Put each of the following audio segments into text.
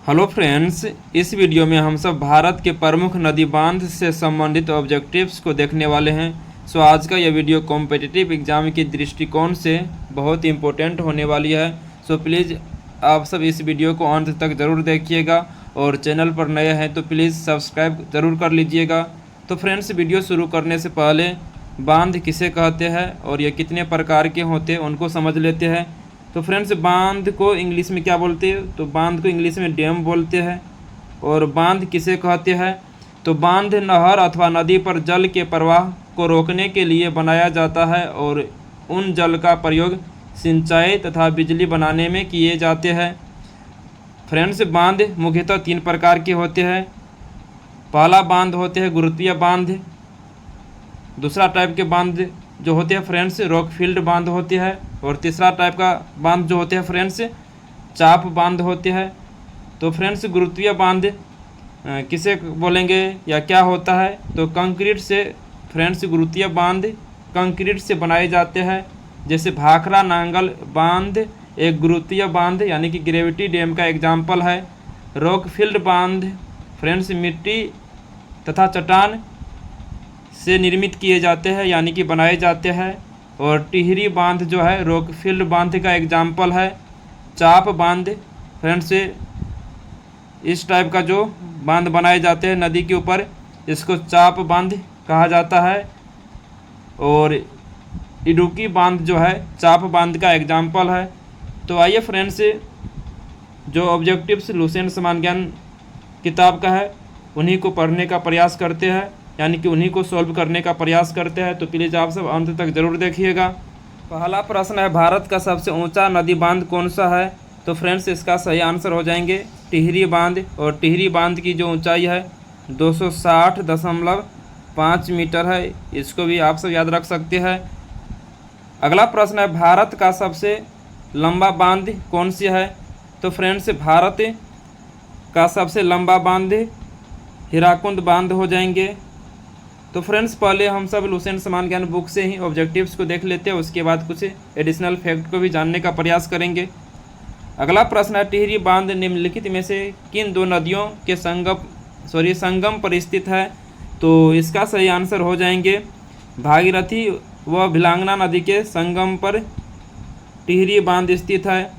Hello friends, इस video में हम सब भारत के प्रमुख नदी बांध से संबंधित ऑब्जेक्टिव्स को देखने वाले हैं। आज का यह वीडियो कॉम्पिटिटिव एग्जाम के दृष्टिकोण से बहुत इंपॉर्टेंट होने वाली है। प्लीज़ आप सब इस वीडियो को अंत तक ज़रूर देखिएगा और चैनल पर नए हैं तो प्लीज़ सब्सक्राइब ज़रूर कर लीजिएगा। तो फ्रेंड्स, वीडियो शुरू करने से पहले बांध किसे कहते हैं और ये कितने प्रकार के होते हैं उनको समझ लेते हैं। तो फ्रेंड्स, बांध को इंग्लिश में क्या बोलते हैं? तो बांध को इंग्लिश में डैम बोलते हैं। और बांध किसे कहते हैं? तो बांध नहर अथवा नदी पर जल के प्रवाह को रोकने के लिए बनाया जाता है और उन जल का प्रयोग सिंचाई तथा बिजली बनाने में किए जाते हैं। फ्रेंड्स, बांध मुख्यतः 3 प्रकार के होते हैं। पहला बांध होते हैं गुरुत्वीय बांध। दूसरा टाइप के बांध जो होते हैं फ्रेंड्स रॉकफील्ड बांध होते हैं। और तीसरा टाइप का बांध जो होते हैं फ्रेंड्स चाप बांध होते हैं। तो फ्रेंड्स, गुरुत्वीय बांध किसे बोलेंगे या क्या होता है? तो कंक्रीट से फ्रेंड्स गुरुत्वीय बांध कंक्रीट से बनाए जाते हैं। जैसे भाखड़ा नांगल बांध एक गुरुत्वीय बांध यानी कि ग्रेविटी डैम का एग्जाम्पल है। रॉकफील्ड बांध फ्रेंड्स मिट्टी तथा चट्टान से निर्मित किए जाते हैं यानी कि बनाए जाते हैं। और टिहरी बांध जो है रॉकफील्ड बांध का एग्जाम्पल है। चाप बांध फ्रेंड्स इस टाइप का जो बांध बनाए जाते हैं नदी के ऊपर, इसको चाप बांध कहा जाता है। और इडुक्की बांध जो है चाप बांध का एग्जाम्पल है। तो आइए फ्रेंड्स, जो ऑब्जेक्टिव्स लुसेंट समान ज्ञान किताब का है उन्हीं को पढ़ने का प्रयास करते हैं, यानी कि उन्हीं को सॉल्व करने का प्रयास करते हैं। तो प्लीज़ आप सब अंत तक जरूर देखिएगा। पहला प्रश्न है, भारत का सबसे ऊंचा नदी बांध कौन सा है? तो फ्रेंड्स, इसका सही आंसर हो जाएंगे टिहरी बांध। और टिहरी बांध की जो ऊंचाई है 260.5 मीटर है। इसको भी आप सब याद रख सकते हैं। अगला प्रश्न है, भारत का सबसे लंबा बांध कौन सी है? तो फ्रेंड्स, भारत का सबसे लंबा बांध हीराकुंड बांध हो जाएंगे। तो फ्रेंड्स, पहले हम सब लुसेंट समान ज्ञान बुक से ही ऑब्जेक्टिव्स को देख लेते हैं, उसके बाद कुछ एडिशनल फैक्ट को भी जानने का प्रयास करेंगे। अगला प्रश्न है, टिहरी बांध निम्नलिखित में से किन 2 नदियों के संगम पर स्थित है? तो इसका सही आंसर हो जाएंगे भागीरथी व भिलांगना नदी के संगम पर टिहरी बांध स्थित है।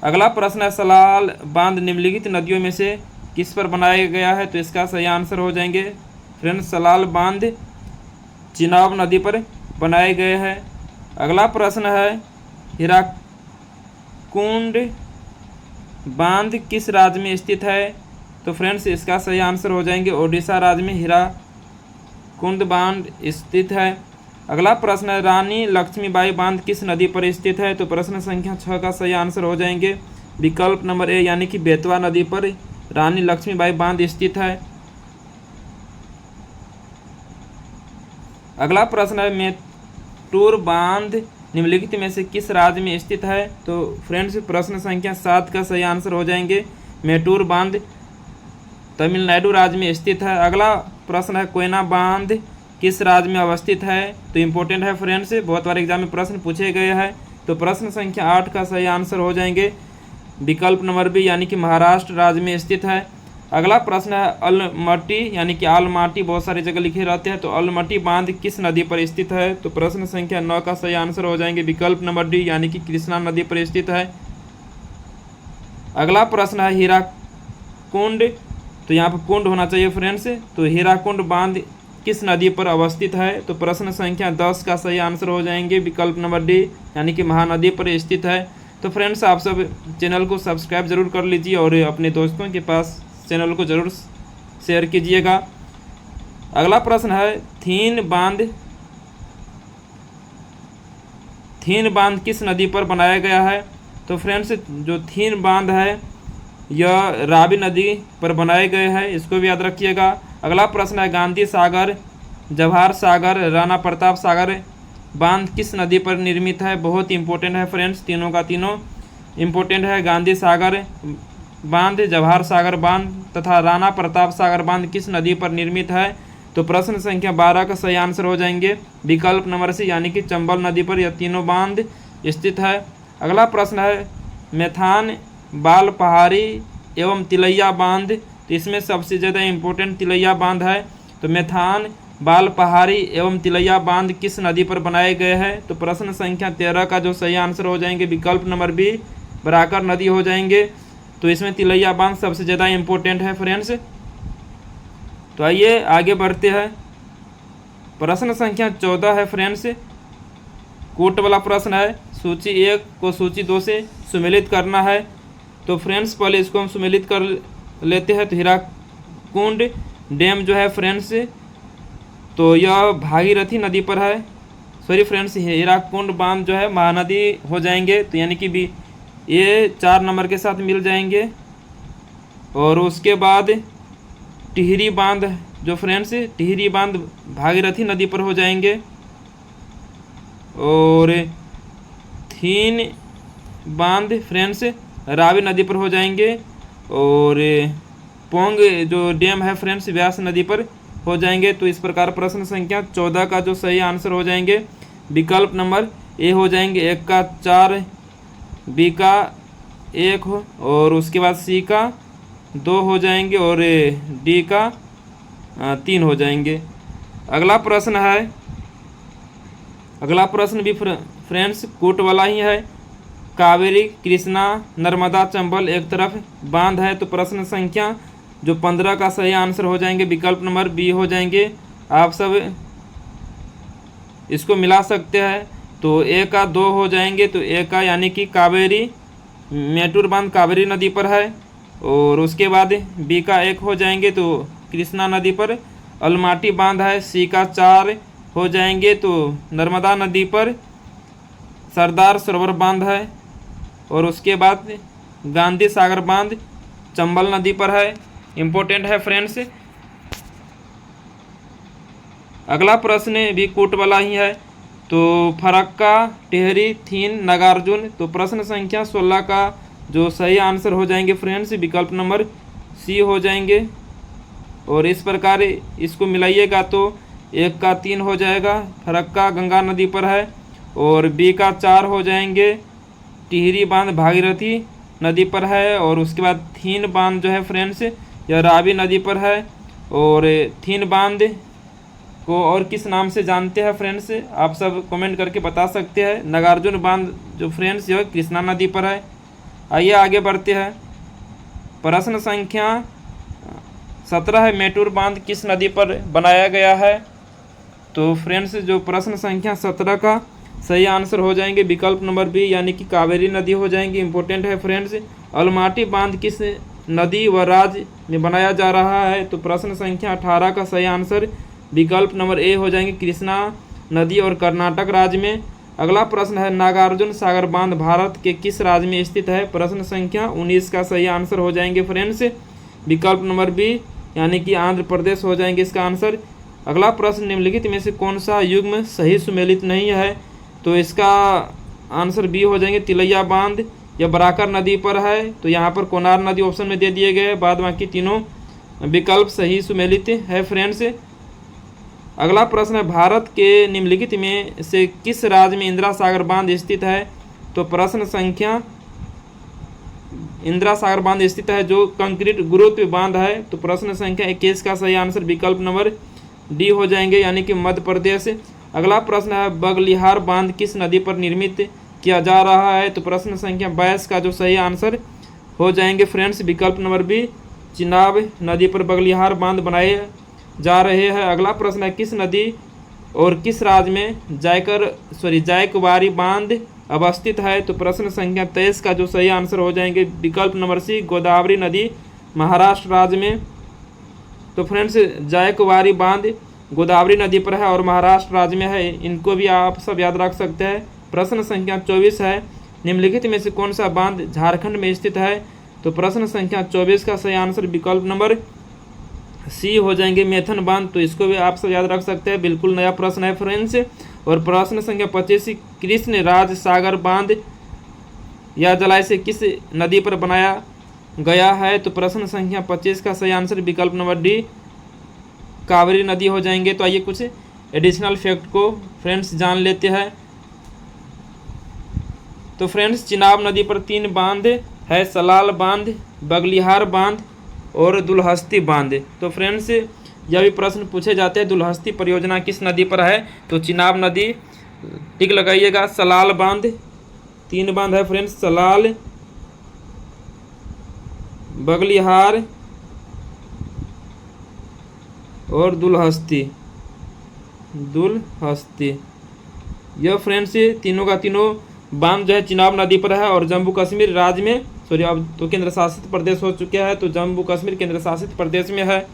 अगला प्रश्न है, सलाल बांध निम्नलिखित नदियों में से किस पर बनाया गया है? तो इसका सही आंसर हो जाएंगे फ्रेंड्स सलाल बांध चिनाब नदी पर बनाए गए हैं। अगला प्रश्न है, हीराकुंड बांध किस राज्य में स्थित है? तो फ्रेंड्स, इसका सही आंसर हो जाएंगे ओडिशा राज्य में हीराकुंड बांध स्थित है। अगला प्रश्न है, रानी लक्ष्मीबाई बांध किस नदी पर स्थित है? तो प्रश्न संख्या 6 का सही आंसर हो जाएंगे विकल्प नंबर ए यानी कि बेतवा नदी पर रानी लक्ष्मीबाई बांध स्थित है। अगला प्रश्न है, मेटूर बांध निम्नलिखित में से किस राज्य में स्थित है? तो फ्रेंड्स, प्रश्न संख्या 7 का सही आंसर हो जाएंगे मेटूर बांध तमिलनाडु राज्य में स्थित है। अगला प्रश्न है, कोयना बांध किस राज्य में अवस्थित है? तो इम्पोर्टेंट है फ्रेंड्स, बहुत बार एग्जाम में प्रश्न पूछे गए हैं। तो प्रश्न संख्या 8 का सही आंसर हो जाएंगे विकल्प नंबर बी यानी कि महाराष्ट्र राज्य में स्थित है। अगला प्रश्न है, अलमटी यानी कि आलमाटी बहुत सारी जगह लिखे रहते हैं, तो अलमटी बांध किस नदी पर स्थित है? तो प्रश्न संख्या 9 का सही आंसर हो जाएंगे विकल्प नंबर डी यानी कि कृष्णा नदी पर स्थित है। अगला प्रश्न है, हीराकुंड, तो यहाँ पर कुंड होना चाहिए फ्रेंड्स। तो हीराकुंड बांध किस नदी पर अवस्थित है? तो प्रश्न संख्या 10 का सही आंसर हो जाएंगे विकल्प नंबर डी यानी कि महानदी पर स्थित है। तो फ्रेंड्स, आप सब चैनल को सब्सक्राइब जरूर कर लीजिए और अपने दोस्तों के पास चैनल को जरूर शेयर कीजिएगा। अगला प्रश्न है, थीन बांध किस नदी पर बनाया गया है? तो फ्रेंड्स, जो थीन बांध है यह रावी नदी पर बनाए गए हैं, इसको भी याद रखिएगा। अगला प्रश्न है, गांधी सागर, जवाहर सागर, राणा प्रताप सागर बांध किस नदी पर निर्मित है? बहुत इंपॉर्टेंट है फ्रेंड्स, तीनों का तीनों इंपॉर्टेंट है। गांधी सागर बांध, जवाहर सागर बांध तथा राणा प्रताप सागर बांध किस नदी पर निर्मित है? तो प्रश्न संख्या 12 का सही आंसर हो जाएंगे विकल्प नंबर सी यानी कि चंबल नदी पर यह तीनों बांध स्थित है। अगला प्रश्न है, मेथान बाल पहाड़ी एवं तिलैया बांध, तो इसमें सबसे ज़्यादा इम्पोर्टेंट तिलैया बांध है। तो मेथान, बाल पहाड़ी एवं तिलैया बांध किस नदी पर बनाए गए हैं? तो प्रश्न संख्या 13 का जो सही आंसर हो जाएंगे विकल्प नंबर बी, बराकर नदी हो जाएंगे। तो इसमें तिलैया बांध सबसे ज़्यादा इम्पोर्टेंट है फ्रेंड्स। तो आइए आगे बढ़ते हैं। प्रश्न संख्या 14 है फ्रेंड्स, कोट वाला प्रश्न है। सूची 1 को सूची 2 से सुमेलित करना है। तो फ्रेंड्स पहले इसको हम सुमेलित कर लेते हैं। तो हीराकुंड डैम जो है फ्रेंड्स, तो यह भागीरथी नदी पर है। सॉरी फ्रेंड्स, हीराकुंड बांध जो है महानदी हो जाएंगे, तो यानी कि भी ये 4 नंबर के साथ मिल जाएंगे। और उसके बाद टिहरी बांध जो फ्रेंड्स, टिहरी बांध भागीरथी नदी पर हो जाएंगे। और थीन बांध फ्रेंड्स रावी नदी पर हो जाएंगे। और पोंग जो डैम है फ्रेंड्स व्यास नदी पर हो जाएंगे। तो इस प्रकार प्रश्न संख्या 14 का जो सही आंसर हो जाएंगे विकल्प नंबर ए हो जाएंगे। 1 का 4, बी का 1 हो, और उसके बाद सी का 2 हो जाएंगे, और डी का 3 हो जाएंगे। अगला प्रश्न है, अगला प्रश्न भी फ्रेंड्स कोट वाला ही है। कावेरी, कृष्णा, नर्मदा, चंबल एक तरफ बांध है। तो प्रश्न संख्या जो 15 का सही आंसर हो जाएंगे विकल्प नंबर बी हो जाएंगे। आप सब इसको मिला सकते हैं। तो ए का 2 हो जाएंगे, तो ए का यानी कि कावेरी, मेटूर बांध कावेरी नदी पर है। और उसके बाद बी का 1 हो जाएंगे, तो कृष्णा नदी पर अलमाटी बांध है। सी का 4 हो जाएंगे, तो नर्मदा नदी पर सरदार सरोवर बांध है। और उसके बाद गांधी सागर बांध चंबल नदी पर है। इम्पोर्टेंट है फ्रेंड्स। अगला प्रश्न भी कोट वाला ही है। तो फरक्का, टिहरी, थीन, नागार्जुन, तो प्रश्न संख्या 16 का जो सही आंसर हो जाएंगे फ्रेंड्स विकल्प नंबर सी हो जाएंगे। और इस प्रकार इसको मिलाइएगा तो 1 का 3 हो जाएगा, फरक्का गंगा नदी पर है। और बी का 4 हो जाएंगे, टिहरी बांध भागीरथी नदी पर है। और उसके बाद थीन बांध जो है फ्रेंड्स यह रावी नदी पर है। और थीन बांध को और किस नाम से जानते हैं फ्रेंड्स, आप सब कमेंट करके बता सकते हैं। नागार्जुन बांध जो फ्रेंड्स यह कृष्णा नदी पर है। आइए आगे बढ़ते हैं। प्रश्न संख्या 17 है, मेटूर बांध किस नदी पर बनाया गया है? तो फ्रेंड्स जो प्रश्न संख्या 17 का सही आंसर हो जाएंगे विकल्प नंबर बी, यानी कि कावेरी नदी हो जाएंगी। इंपॉर्टेंट है फ्रेंड्स। अलमाटी बांध किस नदी व राज्य में बनाया जा रहा है? तो प्रश्न संख्या 18 का सही आंसर विकल्प नंबर ए हो जाएंगे, कृष्णा नदी और कर्नाटक राज्य में। अगला प्रश्न है, नागार्जुन सागर बांध भारत के किस राज्य में स्थित है? प्रश्न संख्या 19 का सही आंसर हो जाएंगे फ्रेंड्स विकल्प नंबर बी, यानी कि आंध्र प्रदेश हो जाएंगे इसका आंसर। अगला प्रश्न, निम्नलिखित में से कौन सा युग्म सही सुमेलित नहीं है? तो इसका आंसर बी हो जाएंगे, तिलैया बांध या बराकर नदी पर है। तो यहाँ पर कोनार नदी ऑप्शन में दे दिए गए, बाद बाकी तीनों विकल्प सही सुमेलित है फ्रेंड्स। अगला प्रश्न है, भारत के निम्नलिखित में से किस राज्य में इंदिरा सागर बांध स्थित है? तो प्रश्न संख्या इंदिरा सागर बांध स्थित है जो कंक्रीट गुरुत्व बांध है। तो प्रश्न संख्या 21 का सही आंसर विकल्प नंबर डी हो जाएंगे, यानी कि मध्य प्रदेश। अगला प्रश्न है, बगलिहार बांध किस नदी पर निर्मित किया जा रहा है? तो प्रश्न संख्या 22 का जो सही आंसर हो जाएंगे फ्रेंड्स विकल्प नंबर बी, चिनाब नदी पर बगलिहार बांध बनाए जा रहे हैं। अगला प्रश्न है, किस नदी और किस राज्य में जायकवाड़ी बांध अवस्थित है? तो प्रश्न संख्या 23 का जो सही आंसर हो जाएंगे विकल्प नंबर सी, गोदावरी नदी महाराष्ट्र राज्य में। तो फ्रेंड्स जायकवाड़ी बांध गोदावरी नदी पर है और महाराष्ट्र राज्य में है, इनको भी आप सब याद रख सकते हैं। प्रश्न संख्या 24 है, निम्नलिखित में से कौन सा बांध झारखंड में स्थित है? तो प्रश्न संख्या 24 का सही आंसर विकल्प नंबर सी हो जाएंगे, मेथन बांध। तो इसको भी आप सब याद रख सकते हैं, बिल्कुल नया प्रश्न है फ्रेंड्स। और प्रश्न संख्या 25, कृष्ण राज सागर बांध या जलाशय किस नदी पर बनाया गया है? तो प्रश्न संख्या 25 का सही आंसर विकल्प नंबर डी, कावेरी नदी हो जाएंगे। तो आइए कुछ एडिशनल फैक्ट को फ्रेंड्स जान लेते हैं। तो फ्रेंड्स चिनाब नदी पर 3 बांध है सलाल बांध, बगलिहार बांध और दुलहस्ती बांध। तो फ्रेंड्स यह भी प्रश्न पूछे जाते हैं, दुलहस्ती परियोजना किस नदी पर है? तो चिनाब नदी, टिक लगाइएगा। सलाल बांध, 3 बांध है फ्रेंड्स, सलाल, बगलिहार और दुलहस्ती। यह फ्रेंड्स तीनों का तीनों बांध जो है चिनाब नदी पर है और जम्मू कश्मीर राज्य में, सॉरी अब तो केंद्र शासित प्रदेश हो चुका है, तो जम्मू कश्मीर केंद्र शासित प्रदेश में है।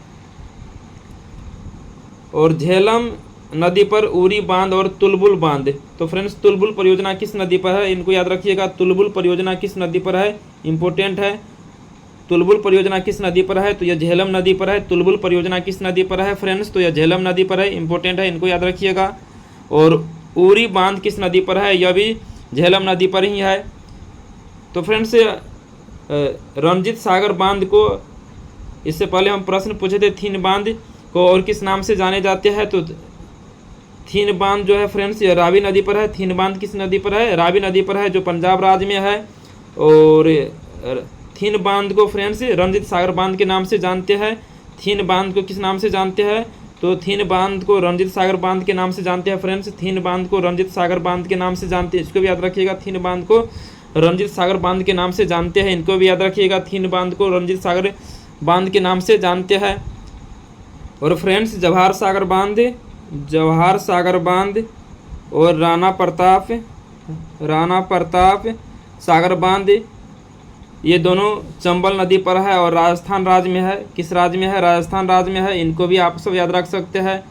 और झेलम नदी पर उरी बांध और तुलबुल बांध। तो फ्रेंड्स तुलबुल परियोजना किस नदी पर है? इनको याद रखिएगा। तुलबुल परियोजना किस नदी पर है? इंपॉर्टेंट है। तुलबुल परियोजना किस नदी पर है? तो यह झेलम नदी पर है। तुलबुल परियोजना किस नदी पर है फ्रेंड्स? तो यह झेलम नदी पर है, इंपॉर्टेंट है, इनको याद रखिएगा। और उरी बांध किस नदी पर है? यह भी झेलम नदी पर ही है। तो फ्रेंड्स रंजीत सागर बांध को, इससे पहले हम प्रश्न पूछे थे, थीन बांध को और किस नाम से जाने जाते हैं? तो थीन बांध जो है फ्रेंड्स ये रावी नदी पर है। थीन बांध किस नदी पर है? रावी नदी पर है, जो पंजाब राज्य में है। और थीन बांध को फ्रेंड्स रंजीत सागर बांध के नाम से जानते हैं। थीन बांध को किस नाम से जानते हैं? तो थीन बांध को रंजीत सागर बांध के नाम से जानते हैं फ्रेंड्स। थीन बांध को रंजीत सागर बांध के नाम से जानते हैं, इसको भी याद रखिएगा। थीन बांध को रंजीत सागर बांध के नाम से जानते हैं, इनको भी याद रखिएगा। थीन बांध को रंजीत सागर बांध के नाम से जानते हैं। और फ्रेंड्स जवाहर सागर बांध और राणा प्रताप सागर बांध, ये दोनों चंबल नदी पर है और राजस्थान राज्य में है। किस राज्य में है? राजस्थान राज्य में है, इनको भी आप सब याद रख सकते हैं।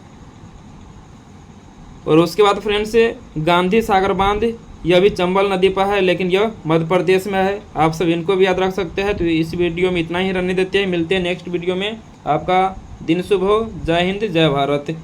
और उसके बाद फ्रेंड्स गांधी सागर बांध, यह भी चंबल नदी पर है लेकिन यह मध्य प्रदेश में है, आप सब इनको भी याद रख सकते हैं। तो इस वीडियो में इतना ही रहने देते हैं, मिलते हैं नेक्स्ट वीडियो में। आपका दिन शुभ हो। जय हिंद, जय भारत।